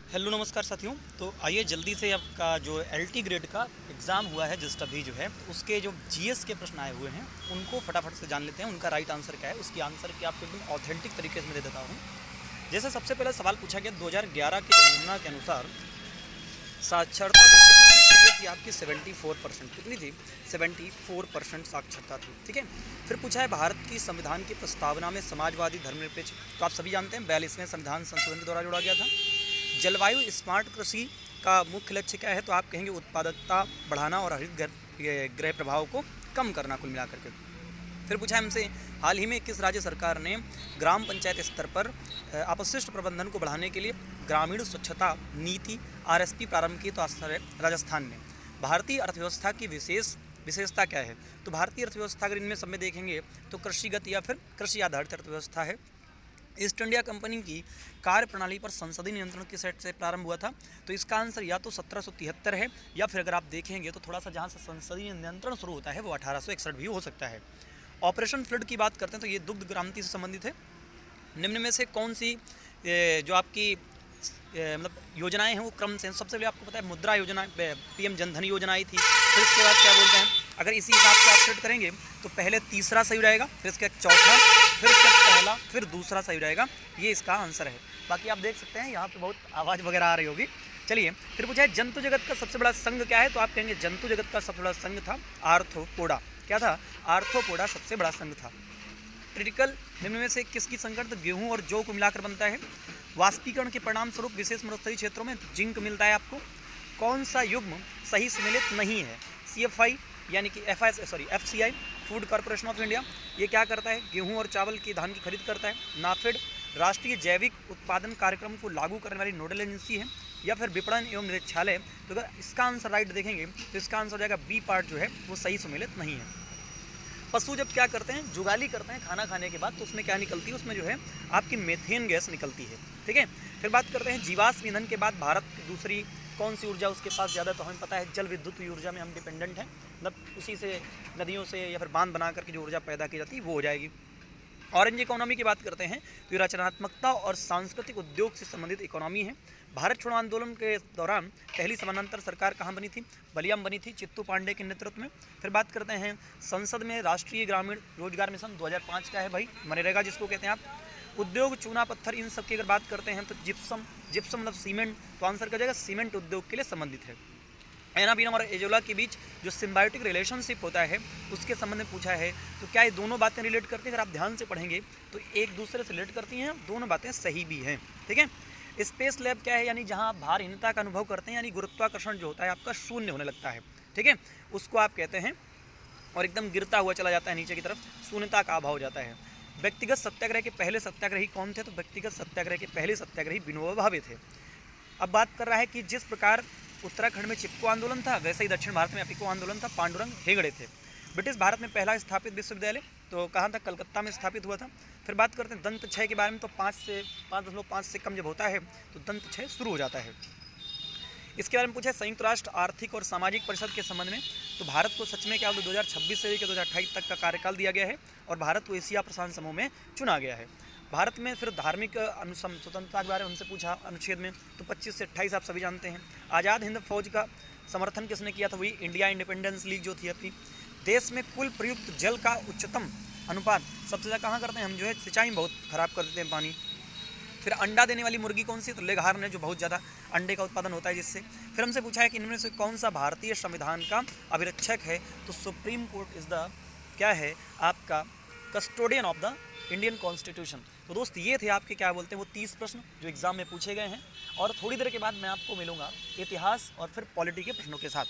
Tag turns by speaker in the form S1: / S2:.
S1: Hello नमस्कार साथियों। तो आइए जल्दी से आपका जो एलटी ग्रेड का एग्ज़ाम हुआ है जस्ट अभी जो है उसके जो जीएस के प्रश्न आए हुए हैं उनको फटाफट से जान लेते हैं। उनका राइट आंसर क्या है, उसकी आंसर की आपको एकदम ऑथेंटिक तरीके से मैं दे देता हूँ। जैसे सबसे पहला सवाल पूछा गया 2011 की जनगणना के अनुसार साक्षरता दर कितनी थी? ये थी आपकी 74%। कितनी थी? 74% साक्षरता थी। ठीक है। फिर पूछा है भारत की संविधान की प्रस्तावना में समाजवादी धर्मनिरपेक्ष, तो आप सभी जानते हैं 42वें संविधान संशोधन के द्वारा जोड़ा गया था। जलवायु स्मार्ट कृषि का मुख्य लक्ष्य क्या है? तो आप कहेंगे उत्पादकता बढ़ाना और हरित गृह प्रभाव को कम करना कुल मिलाकर के। फिर पूछा हमसे हाल ही में किस राज्य सरकार ने ग्राम पंचायत स्तर पर अपशिष्ट प्रबंधन को बढ़ाने के लिए ग्रामीण स्वच्छता नीति आरएसपी प्रारंभ की? तो आंसर है राजस्थान ने। भारतीय अर्थव्यवस्था की विशेषता क्या है? तो भारतीय अर्थव्यवस्था अगर इनमें सब में देखेंगे तो कृषिगत या फिर कृषि आधारित अर्थव्यवस्था है। ईस्ट इंडिया कंपनी की कार्य प्रणाली पर संसदीय नियंत्रण किस सेट से प्रारंभ हुआ था? तो इसका आंसर या तो 1773 है, या फिर अगर आप देखेंगे तो थोड़ा सा जहाँ से संसदीय नियंत्रण शुरू होता है वो 1861 भी हो सकता है। ऑपरेशन फ्लड की बात करते हैं तो ये दुग्ध क्रांति से संबंधित है। निम्न में से कौन सी जो आपकी मतलब योजनाएं हैं वो क्रम से? सबसे पहले आपको पता है मुद्रा योजना, पीएम जनधन योजना आई थी। फिर इसके बाद क्या बोलते हैं, अगर इसी हिसाब से आप सेट करेंगे तो पहले तीसरा सही रहेगा, फिर इसका चौथा, फिर इसका पहला, फिर दूसरा सही रहेगा। ये इसका आंसर है। बाकी आप देख सकते हैं यहाँ पे बहुत आवाज़ वगैरह आ रही होगी। चलिए फिर पूछा है जंतु जगत का सबसे बड़ा संघ क्या है? तो आप कहेंगे जंतु जगत का सबसे बड़ा संघ था आर्थ्रोपोडा। क्या था? आर्थ्रोपोडा सबसे बड़ा संघ था। क्रिटिकल निम्न में से किसकी संकट? तो गेहूं और जौ को मिलाकर बनता है। वाष्पीकरण के परिणाम स्वरूप विशेष मरुस्थलीय क्षेत्रों में जिंक मिलता है आपको। कौन सा युग्म सही सम्मिलित नहीं है? सीएफआई यानी कि FCI food corporation of India, ये क्या करता है? गेहूं और चावल की धान की खरीद करता है। नाफेड राष्ट्रीय जैविक उत्पादन कार्यक्रम को लागू करने वाली नोडल एजेंसी है। या फिर विपणन एवं निरीक्षालय। तो अगर इसका आंसर राइट देखेंगे तो इसका आंसर हो जाएगा बी पार्ट जो है वो सही सम्मिलित नहीं है। पशु जब क्या करते हैं, जुगाली करते हैं खाना खाने के बाद, तो उसमें क्या निकलती है? उसमें जो है आपकी मेथेन गैस निकलती है। ठीक है। फिर बात करते हैं जीवाश्म ईंधन के बाद भारत की दूसरी कौन सी ऊर्जा उसके पास ज़्यादा? तो हमें पता है जल विद्युत ऊर्जा में हम डिपेंडेंट हैं, मतलब उसी से नदियों से या फिर बांध बना करके जो ऊर्जा पैदा की जाती है वो हो जाएगी। ऑरेंज इकोनॉमी की बात करते हैं तो ये रचनात्मकता और सांस्कृतिक उद्योग से संबंधित इकोनॉमी है। भारत छोड़ो आंदोलन के दौरान पहली समानांतर सरकार कहाँ बनी थी? बलिया में बनी थी, चित्तू पांडे के नेतृत्व में। फिर बात करते हैं संसद में राष्ट्रीय ग्रामीण रोजगार मिशन 2005 का है भाई, मनरेगा जिसको कहते हैं आप। उद्योग चूना पत्थर इन सब की अगर बात करते हैं तो जिप्सम मतलब सीमेंट, तो आंसर कर जाएगा सीमेंट उद्योग के लिए संबंधित है। एनाबिनम और एजोला के बीच जो सिम्बायोटिक रिलेशनशिप होता है उसके संबंध में पूछा है। तो क्या ये दोनों बातें रिलेट करती हैं? अगर आप ध्यान से पढ़ेंगे तो एक दूसरे से रिलेट करती हैं, दोनों बातें सही भी हैं। ठीक है। स्पेस लैब क्या है? यानी जहाँ आप भारहीनता का अनुभव करते हैं, यानी गुरुत्वाकर्षण जो होता है आपका शून्य होने लगता है। ठीक है, उसको आप कहते हैं, और एकदम गिरता हुआ चला जाता है नीचे की तरफ, शून्यता का अभाव हो जाता है। व्यक्तिगत सत्याग्रह के पहले सत्याग्रही कौन थे? तो व्यक्तिगत सत्याग्रह के पहले सत्याग्रही विनोबा भावे थे। अब बात कर रहा है कि जिस प्रकार उत्तराखंड में चिपको आंदोलन था वैसे ही दक्षिण भारत में अपिको आंदोलन था, पांडुरंग हेगड़े थे। ब्रिटिश भारत में पहला स्थापित विश्वविद्यालय तो कहाँ था? कलकत्ता में स्थापित हुआ था। फिर बात करते हैं दंत क्षय के बारे में, तो 5.5 से कम जब होता है तो दंत क्षय शुरू हो जाता है। इसके बारे में पूछा है संयुक्त राष्ट्र आर्थिक और सामाजिक परिषद के संबंध में, तो भारत को सच में क्या 2026 से लेकर 2028 तक का कार्यकाल दिया गया है और भारत को एशिया प्रशांत समूह में चुना गया है। भारत में फिर धार्मिक स्वतंत्रता के बारे में हमसे पूछा अनुच्छेद में, तो 25 से 28 आप सभी जानते हैं। आज़ाद हिंद फौज का समर्थन किसने किया था? वही इंडिया इंडिपेंडेंस लीग जो थी अपनी। देश में कुल प्रयुक्त जल का उच्चतम अनुपात सबसे ज़्यादा कहाँ करते हैं? हम जो है सिंचाई में बहुत खराब कर देते हैं पानी। फिर अंडा देने वाली मुर्गी कौन सी? तो लेगहार्न है, जो बहुत ज़्यादा अंडे का उत्पादन होता है जिससे। फिर हमसे पूछा है कि इनमें से कौन सा भारतीय संविधान का अभिरक्षक है? तो सुप्रीम कोर्ट इज़ द क्या है आपका custodian of the Indian constitution. तो दोस्त ये थे आपके क्या बोलते हैं वो 30 प्रश्न जो एग्जाम में पूछे गए हैं, और थोड़ी देर के बाद मैं आपको मिलूंगा इतिहास और फिर पॉलिटी के प्रश्नों के साथ।